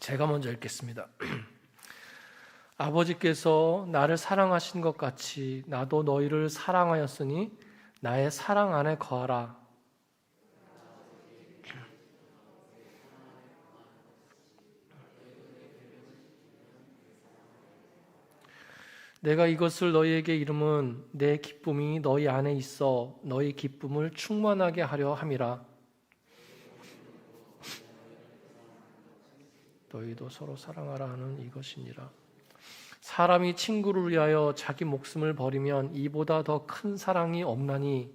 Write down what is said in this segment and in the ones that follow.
제가 먼저 읽겠습니다. 아버지께서 나를 사랑하신 것 같이 나도 너희를 사랑하였으니 나의 사랑 안에 거하라. 내가 이것을 너희에게 이름은 내 기쁨이 너희 안에 있어 너희 기쁨을 충만하게 하려 함이라. 너희도 서로 사랑하라 하는 이것이니라. 사람이 친구를 위하여 자기 목숨을 버리면 이보다 더 큰 사랑이 없나니.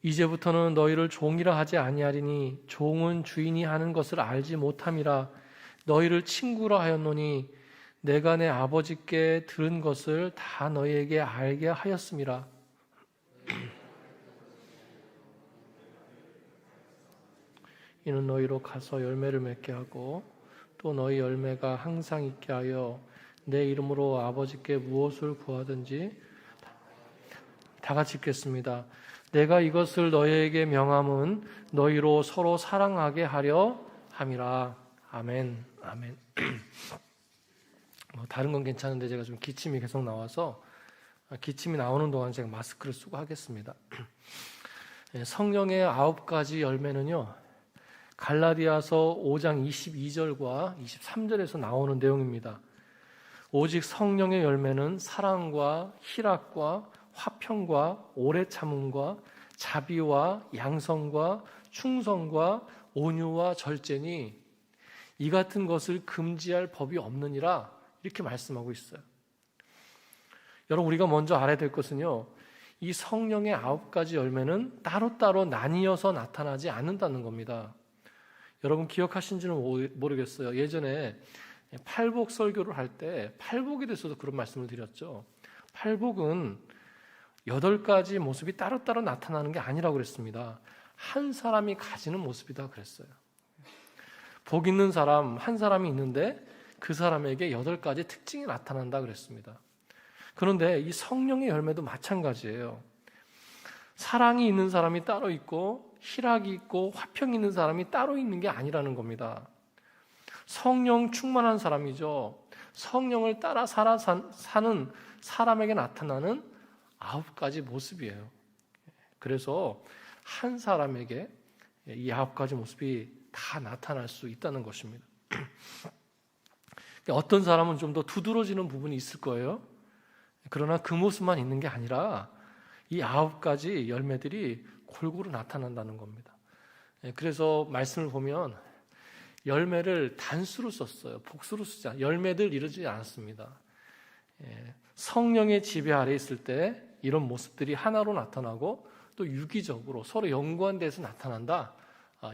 이제부터는 너희를 종이라 하지 아니하리니 종은 주인이 하는 것을 알지 못함이라. 너희를 친구라 하였노니 내가 내 아버지께 들은 것을 다 너희에게 알게 하였음이라. 이는 너희로 가서 열매를 맺게 하고 또 너희 열매가 항상 있게 하여 내 이름으로 아버지께 무엇을 구하든지. 다 같이 읽겠습니다. 내가 이것을 너희에게 명함은 너희로 서로 사랑하게 하려 함이라. 아멘. 아멘. 다른 건 괜찮은데 제가 좀 기침이 계속 나와서 기침이 나오는 동안 제가 마스크를 쓰고 하겠습니다. 성령의 9가지 열매는요, 갈라디아서 5장 22절과 23절에서 나오는 내용입니다. 오직 성령의 열매는 사랑과 희락과 화평과 오래 참음과 자비와 양성과 충성과 온유와 절제니 이 같은 것을 금지할 법이 없느니라, 이렇게 말씀하고 있어요. 여러분, 우리가 먼저 알아야 될 것은요, 이 성령의 9가지 열매는 따로따로 나뉘어서 나타나지 않는다는 겁니다. 여러분 기억하신지는 모르겠어요. 예전에 팔복 설교를 할 때 팔복에 대해서도 그런 말씀을 드렸죠. 팔복은 8가지 모습이 따로따로 나타나는 게 아니라고 그랬습니다. 한 사람이 가지는 모습이다 그랬어요. 복 있는 사람 한 사람이 있는데 그 사람에게 8가지 특징이 나타난다 그랬습니다. 그런데 이 성령의 열매도 마찬가지예요. 사랑이 있는 사람이 따로 있고 희락이 있고 화평이 있는 사람이 따로 있는 게 아니라는 겁니다. 성령 충만한 사람이죠. 성령을 따라 사는 사람에게 나타나는 9가지 모습이에요. 그래서 한 사람에게 이 9가지 모습이 다 나타날 수 있다는 것입니다. 어떤 사람은 좀 더 두드러지는 부분이 있을 거예요. 그러나 그 모습만 있는 게 아니라 이 9가지 열매들이 골고루 나타난다는 겁니다. 그래서 말씀을 보면 열매를 단수로 썼어요. 복수로 쓰지 않아요. 열매들 이루지 않았습니다. 성령의 지배 아래 있을 때 이런 모습들이 하나로 나타나고 또 유기적으로 서로 연관돼서 나타난다,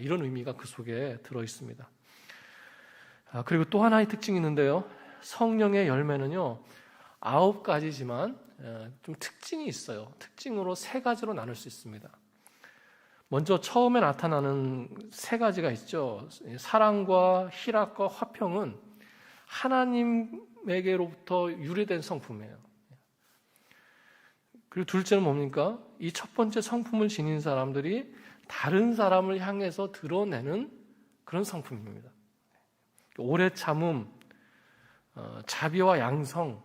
이런 의미가 그 속에 들어있습니다. 그리고 또 하나의 특징이 있는데요, 성령의 열매는요 9가지지만 좀 특징이 있어요. 특징으로 3가지로 나눌 수 있습니다. 먼저 처음에 나타나는 3가지가 있죠. 사랑과 희락과 화평은 하나님에게로부터 유래된 성품이에요. 그리고 둘째는 뭡니까? 이 첫 번째 성품을 지닌 사람들이 다른 사람을 향해서 드러내는 그런 성품입니다. 오래 참음, 자비와 양선,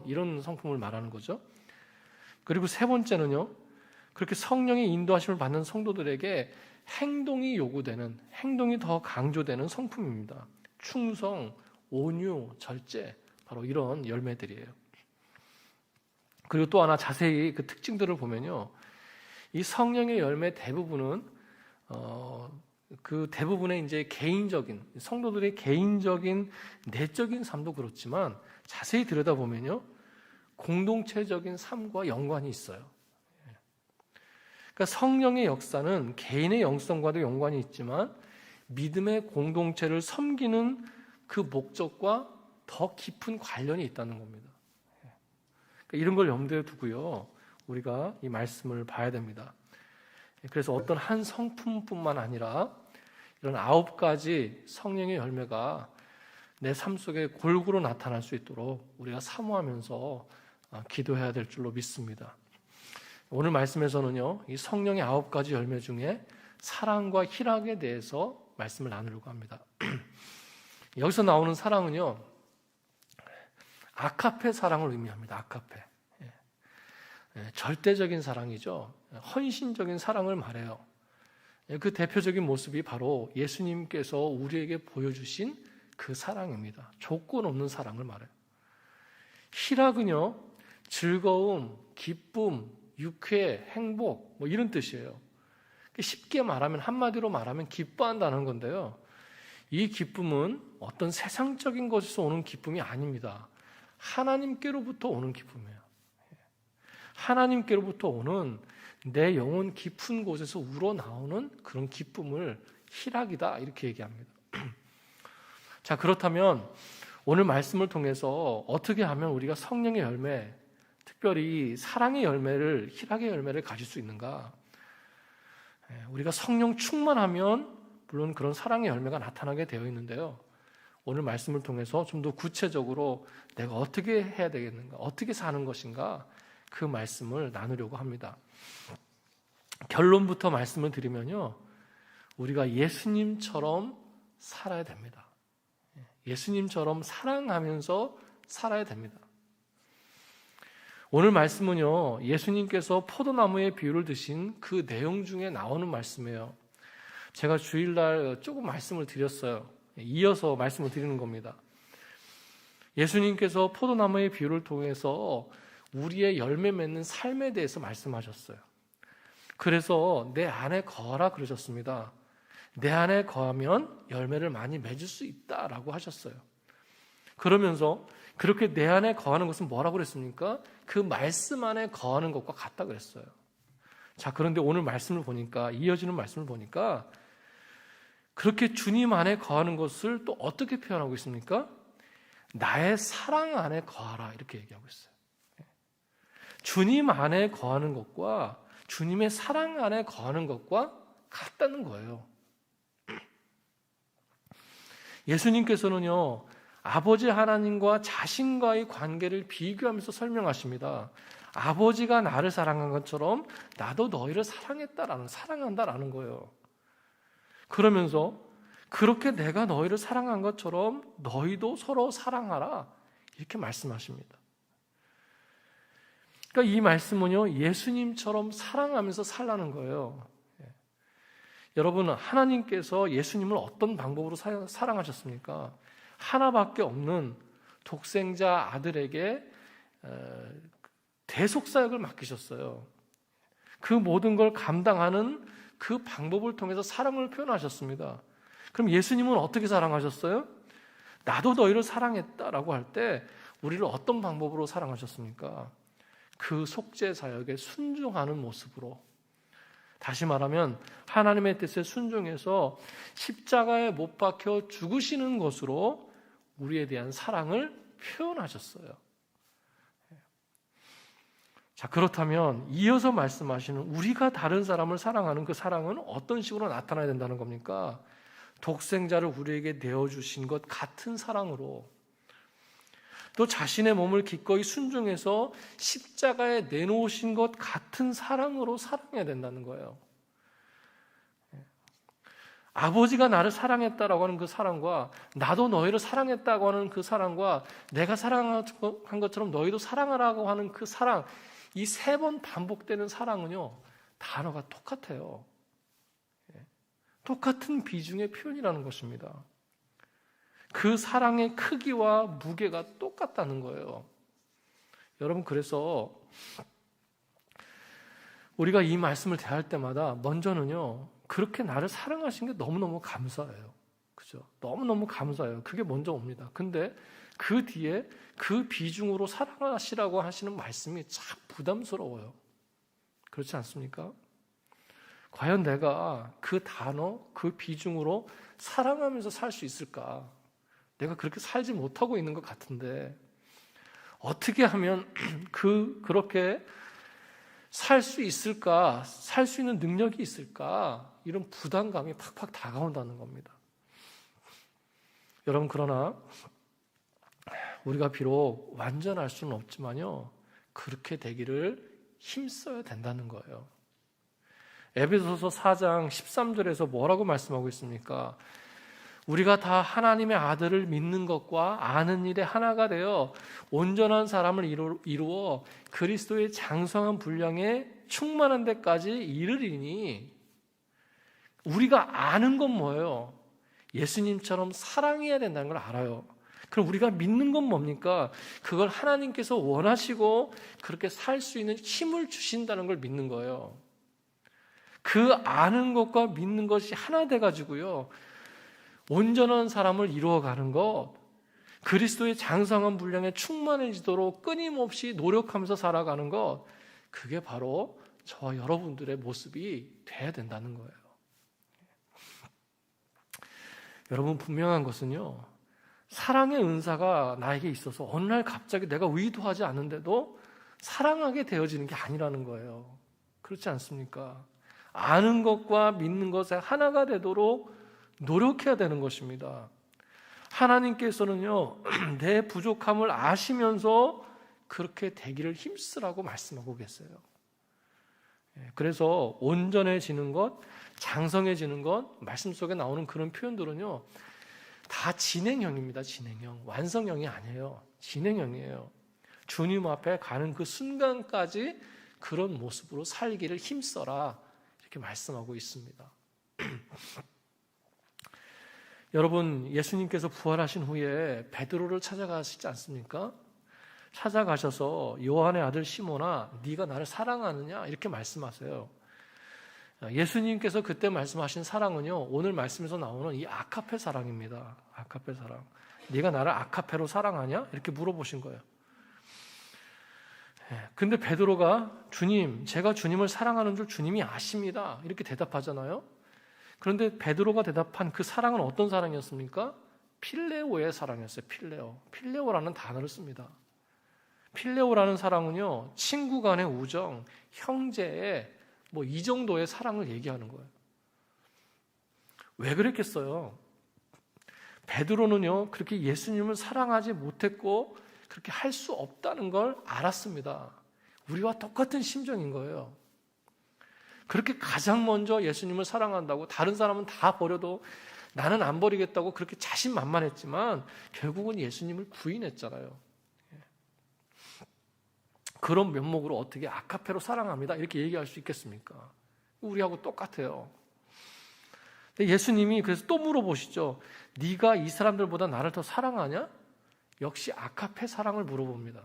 이런 성품을 말하는 거죠. 그리고 세 번째는요, 그렇게 성령의 인도하심을 받는 성도들에게 행동이 요구되는, 행동이 더 강조되는 성품입니다. 충성, 온유, 절제, 바로 이런 열매들이에요. 그리고 또 하나 자세히 그 특징들을 보면요, 이 성령의 열매 대부분은 그 대부분의 이제 개인적인, 성도들의 개인적인 내적인 삶도 그렇지만 자세히 들여다보면요, 공동체적인 삶과 연관이 있어요. 그러니까 성령의 역사는 개인의 영성과도 연관이 있지만 믿음의 공동체를 섬기는 그 목적과 더 깊은 관련이 있다는 겁니다. 그러니까 이런 걸 염두에 두고요, 우리가 이 말씀을 봐야 됩니다. 그래서 어떤 한 성품뿐만 아니라 이런 9가지 성령의 열매가 내 삶 속에 골고루 나타날 수 있도록 우리가 사모하면서 기도해야 될 줄로 믿습니다. 오늘 말씀에서는요, 이 성령의 9가지 열매 중에 사랑과 희락에 대해서 말씀을 나누려고 합니다. 여기서 나오는 사랑은요, 아카페 사랑을 의미합니다. 아카페. 절대적인 사랑이죠. 헌신적인 사랑을 말해요. 그 대표적인 모습이 바로 예수님께서 우리에게 보여주신 그 사랑입니다. 조건 없는 사랑을 말해요. 희락은요, 즐거움, 기쁨, 유쾌, 행복, 뭐 이런 뜻이에요. 쉽게 말하면, 한마디로 말하면 기뻐한다는 건데요. 이 기쁨은 어떤 세상적인 것에서 오는 기쁨이 아닙니다. 하나님께로부터 오는 기쁨이에요. 하나님께로부터 오는 내 영혼 깊은 곳에서 우러나오는 그런 기쁨을 희락이다, 이렇게 얘기합니다. 자, 그렇다면 오늘 말씀을 통해서 어떻게 하면 우리가 성령의 열매, 특별히 사랑의 열매를, 희락의 열매를 가질 수 있는가? 우리가 성령 충만하면 물론 그런 사랑의 열매가 나타나게 되어 있는데요. 오늘 말씀을 통해서 좀 더 구체적으로 내가 어떻게 해야 되겠는가, 어떻게 사는 것인가, 그 말씀을 나누려고 합니다. 결론부터 말씀을 드리면요, 우리가 예수님처럼 살아야 됩니다. 예수님처럼 사랑하면서 살아야 됩니다. 오늘 말씀은요, 예수님께서 포도나무의 비유를 드신 그 내용 중에 나오는 말씀이에요. 제가 주일날 조금 말씀을 드렸어요. 이어서 말씀을 드리는 겁니다. 예수님께서 포도나무의 비유를 통해서 우리의 열매 맺는 삶에 대해서 말씀하셨어요. 그래서 내 안에 거하라 그러셨습니다. 내 안에 거하면 열매를 많이 맺을 수 있다라고 하셨어요. 그러면서 그렇게 내 안에 거하는 것은 뭐라고 그랬습니까? 그 말씀 안에 거하는 것과 같다 그랬어요. 자, 그런데 오늘 말씀을 보니까, 이어지는 말씀을 보니까 그렇게 주님 안에 거하는 것을 또 어떻게 표현하고 있습니까? 나의 사랑 안에 거하라, 이렇게 얘기하고 있어요. 주님 안에 거하는 것과 주님의 사랑 안에 거하는 것과 같다는 거예요. 예수님께서는요, 아버지 하나님과 자신과의 관계를 비교하면서 설명하십니다. 아버지가 나를 사랑한 것처럼 나도 너희를 사랑한다라는 거예요. 그러면서 그렇게 내가 너희를 사랑한 것처럼 너희도 서로 사랑하라, 이렇게 말씀하십니다. 그러니까 이 말씀은요, 예수님처럼 사랑하면서 살라는 거예요. 여러분, 하나님께서 예수님을 어떤 방법으로 사랑하셨습니까? 하나밖에 없는 독생자 아들에게 대속사역을 맡기셨어요. 그 모든 걸 감당하는 그 방법을 통해서 사랑을 표현하셨습니다. 그럼 예수님은 어떻게 사랑하셨어요? 나도 너희를 사랑했다라고 할 때 우리를 어떤 방법으로 사랑하셨습니까? 그 속죄사역에 순종하는 모습으로, 다시 말하면 하나님의 뜻에 순종해서 십자가에 못 박혀 죽으시는 것으로 우리에 대한 사랑을 표현하셨어요. 자, 그렇다면 이어서 말씀하시는 우리가 다른 사람을 사랑하는 그 사랑은 어떤 식으로 나타나야 된다는 겁니까? 독생자를 우리에게 내어주신 것 같은 사랑으로, 또 자신의 몸을 기꺼이 순종해서 십자가에 내놓으신 것 같은 사랑으로 사랑해야 된다는 거예요. 아버지가 나를 사랑했다라고 하는 그 사랑과 나도 너희를 사랑했다고 하는 그 사랑과 내가 사랑한 것처럼 너희도 사랑하라고 하는 그 사랑, 이 3번 반복되는 사랑은요, 단어가 똑같아요. 똑같은 비중의 표현이라는 것입니다. 그 사랑의 크기와 무게가 똑같다는 거예요. 여러분, 그래서 우리가 이 말씀을 대할 때마다 먼저는요, 그렇게 나를 사랑하신 게 너무너무 감사해요. 그죠? 너무너무 감사해요. 그게 먼저 옵니다. 근데 그 뒤에 그 비중으로 사랑하시라고 하시는 말씀이 참 부담스러워요. 그렇지 않습니까? 과연 내가 그 단어, 그 비중으로 사랑하면서 살 수 있을까? 내가 그렇게 살지 못하고 있는 것 같은데 어떻게 하면 그렇게 살 수 있을까? 살 수 있는 능력이 있을까? 이런 부담감이 팍팍 다가온다는 겁니다. 여러분, 그러나 우리가 비록 완전할 수는 없지만요, 그렇게 되기를 힘써야 된다는 거예요. 에베소서 4장 13절에서 뭐라고 말씀하고 있습니까? 우리가 다 하나님의 아들을 믿는 것과 아는 일에 하나가 되어 온전한 사람을 이루어 그리스도의 장성한 분량에 충만한 데까지 이르리니, 우리가 아는 건 뭐예요? 예수님처럼 사랑해야 된다는 걸 알아요. 그럼 우리가 믿는 건 뭡니까? 그걸 하나님께서 원하시고 그렇게 살 수 있는 힘을 주신다는 걸 믿는 거예요. 그 아는 것과 믿는 것이 하나 돼가지고요, 온전한 사람을 이루어가는 것, 그리스도의 장성한 분량에 충만해지도록 끊임없이 노력하면서 살아가는 것, 그게 바로 저와 여러분들의 모습이 돼야 된다는 거예요. 여러분, 분명한 것은요, 사랑의 은사가 나에게 있어서 어느 날 갑자기 내가 의도하지 않은데도 사랑하게 되어지는 게 아니라는 거예요. 그렇지 않습니까? 아는 것과 믿는 것에 하나가 되도록 노력해야 되는 것입니다. 하나님께서는요, 내 부족함을 아시면서 그렇게 되기를 힘쓰라고 말씀하고 계세요. 그래서 온전해지는 것, 장성해지는 것, 말씀 속에 나오는 그런 표현들은요, 다 진행형입니다. 진행형. 완성형이 아니에요. 진행형이에요. 주님 앞에 가는 그 순간까지 그런 모습으로 살기를 힘써라, 이렇게 말씀하고 있습니다. 여러분, 예수님께서 부활하신 후에 베드로를 찾아가시지 않습니까? 찾아가셔서 요한의 아들 시몬아, 네가 나를 사랑하느냐? 이렇게 말씀하세요. 예수님께서 그때 말씀하신 사랑은요, 오늘 말씀에서 나오는 이 아카페 사랑입니다. 아카페 사랑. 네가 나를 아카페로 사랑하냐? 이렇게 물어보신 거예요. 근데 베드로가 주님, 제가 주님을 사랑하는 줄 주님이 아십니다, 이렇게 대답하잖아요. 그런데 베드로가 대답한 그 사랑은 어떤 사랑이었습니까? 필레오의 사랑이었어요. 필레오라는 단어를 씁니다. 필레오라는 사랑은요, 친구 간의 우정, 형제의 이 정도의 사랑을 얘기하는 거예요. 왜 그랬겠어요? 베드로는요, 그렇게 예수님을 사랑하지 못했고 그렇게 할 수 없다는 걸 알았습니다. 우리와 똑같은 심정인 거예요. 그렇게 가장 먼저 예수님을 사랑한다고 다른 사람은 다 버려도 나는 안 버리겠다고 그렇게 자신만만했지만 결국은 예수님을 부인했잖아요. 그런 면목으로 어떻게 아카페로 사랑합니다, 이렇게 얘기할 수 있겠습니까? 우리하고 똑같아요. 예수님이 그래서 또 물어보시죠. 네가 이 사람들보다 나를 더 사랑하냐? 역시 아카페 사랑을 물어봅니다.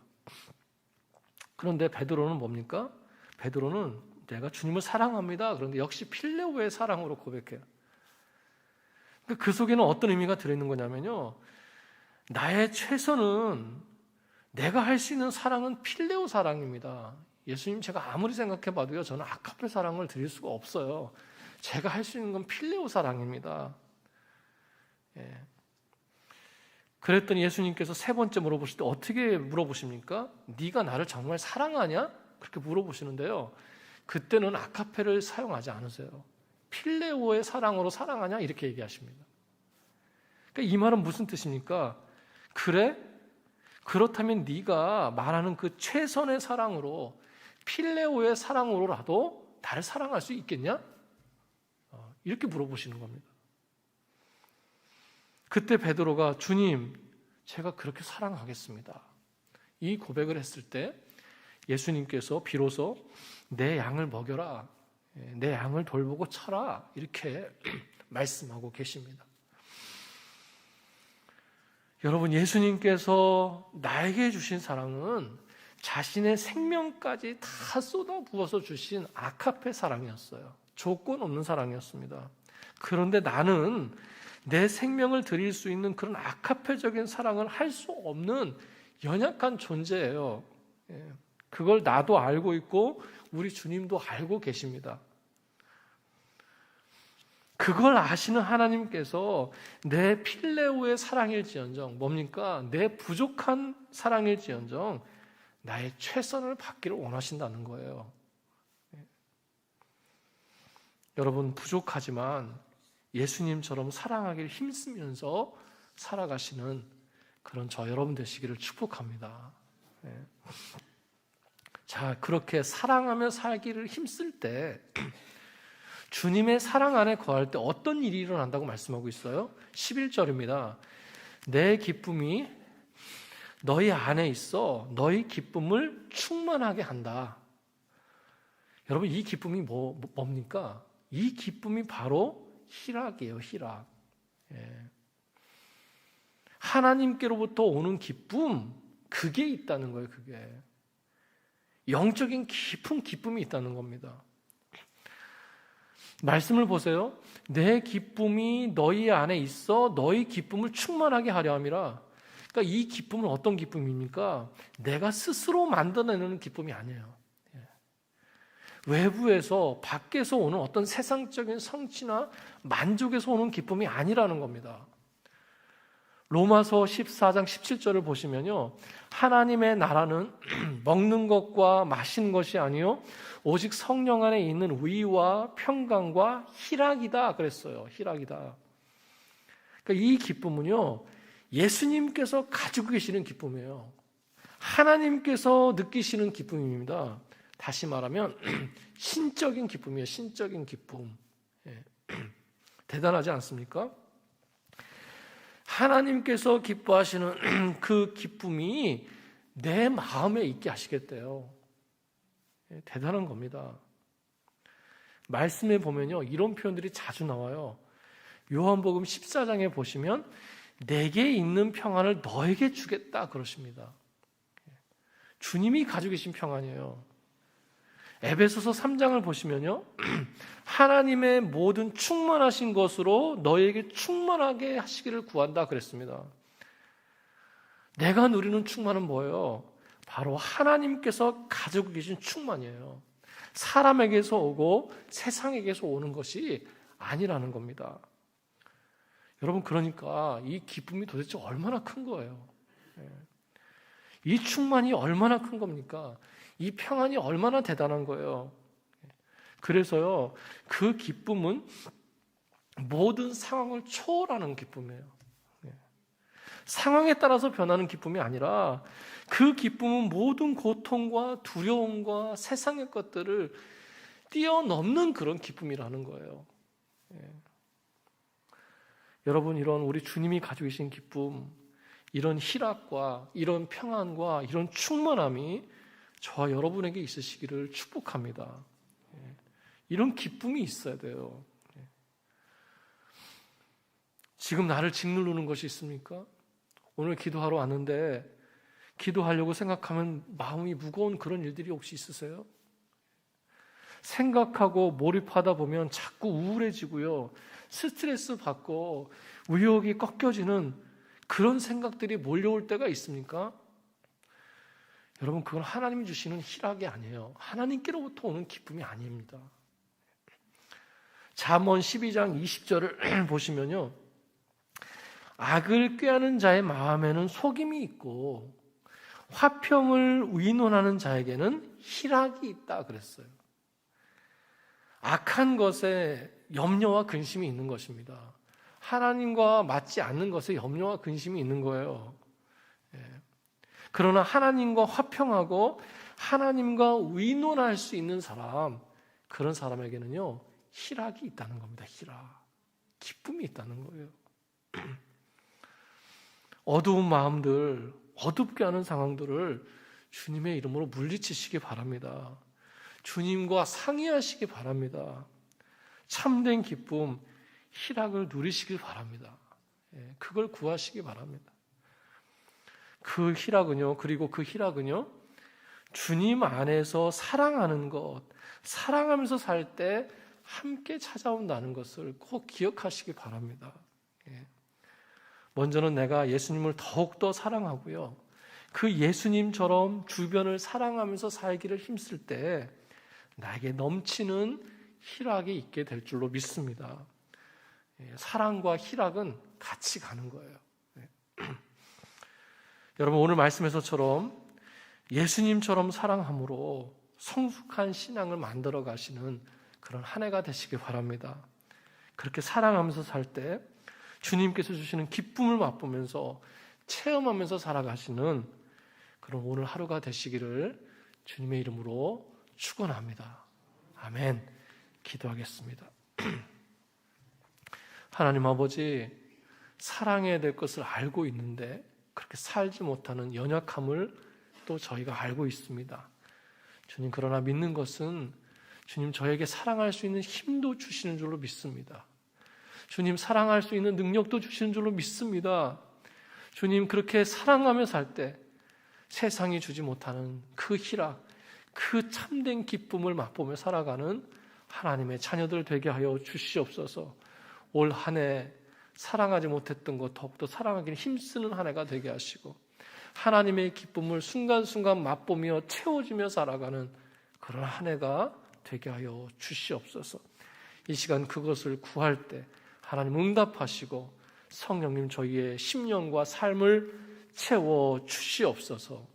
그런데 베드로는 뭡니까? 베드로는 내가 주님을 사랑합니다. 그런데 역시 필레오의 사랑으로 고백해요. 그 속에는 어떤 의미가 들어있는 거냐면요, 나의 최선은, 내가 할 수 있는 사랑은 필레오 사랑입니다. 예수님, 제가 아무리 생각해봐도요, 저는 아카페 사랑을 드릴 수가 없어요. 제가 할 수 있는 건 필레오 사랑입니다. 그랬더니 예수님께서 세 번째 물어보실 때 어떻게 물어보십니까? 네가 나를 정말 사랑하냐? 그렇게 물어보시는데요, 그때는 아카페를 사용하지 않으세요. 필레오의 사랑으로 사랑하냐? 이렇게 얘기하십니다. 그러니까 이 말은 무슨 뜻입니까? 그래? 그렇다면 네가 말하는 그 최선의 사랑으로, 필레오의 사랑으로라도 나를 사랑할 수 있겠냐? 이렇게 물어보시는 겁니다. 그때 베드로가 주님, 제가 그렇게 사랑하겠습니다, 이 고백을 했을 때 예수님께서 비로소 내 양을 먹여라, 내 양을 돌보고 쳐라, 이렇게 말씀하고 계십니다. 여러분, 예수님께서 나에게 주신 사랑은 자신의 생명까지 다 쏟아부어서 주신 아카페 사랑이었어요. 조건 없는 사랑이었습니다. 그런데 나는 내 생명을 드릴 수 있는 그런 아카페적인 사랑을 할 수 없는 연약한 존재예요. 그걸 나도 알고 있고 우리 주님도 알고 계십니다. 그걸 아시는 하나님께서 내 필레오의 사랑일지언정, 뭡니까? 내 부족한 사랑일지언정 나의 최선을 받기를 원하신다는 거예요. 여러분, 부족하지만 예수님처럼 사랑하기를 힘쓰면서 살아가시는 그런 저 여러분 되시기를 축복합니다. 자, 그렇게 사랑하며 살기를 힘쓸 때 주님의 사랑 안에 거할 때 어떤 일이 일어난다고 말씀하고 있어요? 11절입니다. 내 기쁨이 너희 안에 있어 너희 기쁨을 충만하게 한다. 여러분, 이 기쁨이 뭡니까? 이 기쁨이 바로 희락이에요. 희락. 하나님께로부터 오는 기쁨, 그게 있다는 거예요. 그게 영적인 깊은 기쁨이 있다는 겁니다. 말씀을 보세요. 내 기쁨이 너희 안에 있어 너희 기쁨을 충만하게 하려 함이라. 그러니까 이 기쁨은 어떤 기쁨입니까? 내가 스스로 만들어내는 기쁨이 아니에요. 외부에서, 밖에서 오는 어떤 세상적인 성취나 만족에서 오는 기쁨이 아니라는 겁니다. 로마서 14장 17절을 보시면요, 하나님의 나라는 먹는 것과 마시는 것이 아니요 오직 성령 안에 있는 의와 평강과 희락이다 그랬어요. 희락이다. 그러니까 이 기쁨은요, 예수님께서 가지고 계시는 기쁨이에요. 하나님께서 느끼시는 기쁨입니다. 다시 말하면 신적인 기쁨이에요. 신적인 기쁨. 대단하지 않습니까? 하나님께서 기뻐하시는 그 기쁨이 내 마음에 있게 하시겠대요. 대단한 겁니다. 말씀에 보면요, 이런 표현들이 자주 나와요. 요한복음 14장에 보시면 내게 있는 평안을 너에게 주겠다 그러십니다. 주님이 가지고 계신 평안이에요. 에베소서 3장을 보시면요, 하나님의 모든 충만하신 것으로 너에게 충만하게 하시기를 구한다 그랬습니다. 내가 누리는 충만은 뭐예요? 바로 하나님께서 가지고 계신 충만이에요. 사람에게서 오고 세상에게서 오는 것이 아니라는 겁니다. 여러분, 그러니까 이 기쁨이 도대체 얼마나 큰 거예요? 이 충만이 얼마나 큰 겁니까? 이 평안이 얼마나 대단한 거예요. 그래서요, 그 기쁨은 모든 상황을 초월하는 기쁨이에요. 상황에 따라서 변하는 기쁨이 아니라 그 기쁨은 모든 고통과 두려움과 세상의 것들을 뛰어넘는 그런 기쁨이라는 거예요. 여러분, 이런 우리 주님이 가지고 계신 기쁨, 이런 희락과 이런 평안과 이런 충만함이 저와 여러분에게 있으시기를 축복합니다. 이런 기쁨이 있어야 돼요. 지금 나를 짓누르는 것이 있습니까? 오늘 기도하러 왔는데 기도하려고 생각하면 마음이 무거운 그런 일들이 혹시 있으세요? 생각하고 몰입하다 보면 자꾸 우울해지고요, 스트레스 받고 의욕이 꺾여지는 그런 생각들이 몰려올 때가 있습니까? 여러분, 그건 하나님이 주시는 희락이 아니에요. 하나님께로부터 오는 기쁨이 아닙니다. 잠언 12장 20절을 보시면요, 악을 꾀하는 자의 마음에는 속임이 있고 화평을 의논하는 자에게는 희락이 있다 그랬어요. 악한 것에 염려와 근심이 있는 것입니다. 하나님과 맞지 않는 것에 염려와 근심이 있는 거예요. 그러나 하나님과 화평하고 하나님과 의논할 수 있는 사람, 그런 사람에게는요, 희락이 있다는 겁니다. 희락, 기쁨이 있다는 거예요. 어두운 마음들, 어둡게 하는 상황들을 주님의 이름으로 물리치시기 바랍니다. 주님과 상의하시기 바랍니다. 참된 기쁨, 희락을 누리시길 바랍니다. 그걸 구하시기 바랍니다. 그 희락은요, 그리고 그 희락은요, 주님 안에서 사랑하는 것, 사랑하면서 살 때 함께 찾아온다는 것을 꼭 기억하시기 바랍니다. 먼저는 내가 예수님을 더욱더 사랑하고요, 그 예수님처럼 주변을 사랑하면서 살기를 힘쓸 때 나에게 넘치는 희락이 있게 될 줄로 믿습니다. 사랑과 희락은 같이 가는 거예요. 여러분, 오늘 말씀에서처럼 예수님처럼 사랑함으로 성숙한 신앙을 만들어 가시는 그런 한 해가 되시길 바랍니다. 그렇게 사랑하면서 살 때 주님께서 주시는 기쁨을 맛보면서 체험하면서 살아가시는 그런 오늘 하루가 되시기를 주님의 이름으로 축원합니다. 아멘. 기도하겠습니다. 하나님 아버지, 사랑해야 될 것을 알고 있는데 그렇게 살지 못하는 연약함을 또 저희가 알고 있습니다. 주님, 그러나 믿는 것은 주님 저에게 사랑할 수 있는 힘도 주시는 줄로 믿습니다. 주님, 사랑할 수 있는 능력도 주시는 줄로 믿습니다. 주님, 그렇게 사랑하며 살 때 세상이 주지 못하는 그 희락, 그 참된 기쁨을 맛보며 살아가는 하나님의 자녀들 되게 하여 주시옵소서. 올 한 해 사랑하지 못했던 것 더욱더 사랑하기를 힘쓰는 한 해가 되게 하시고, 하나님의 기쁨을 순간순간 맛보며 채워지며 살아가는 그런 한 해가 되게 하여 주시옵소서. 이 시간 그것을 구할 때 하나님 응답하시고 성령님 저희의 심령과 삶을 채워 주시옵소서.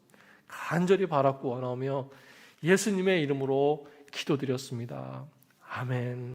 간절히 바라고 원하며 예수님의 이름으로 기도드렸습니다. 아멘.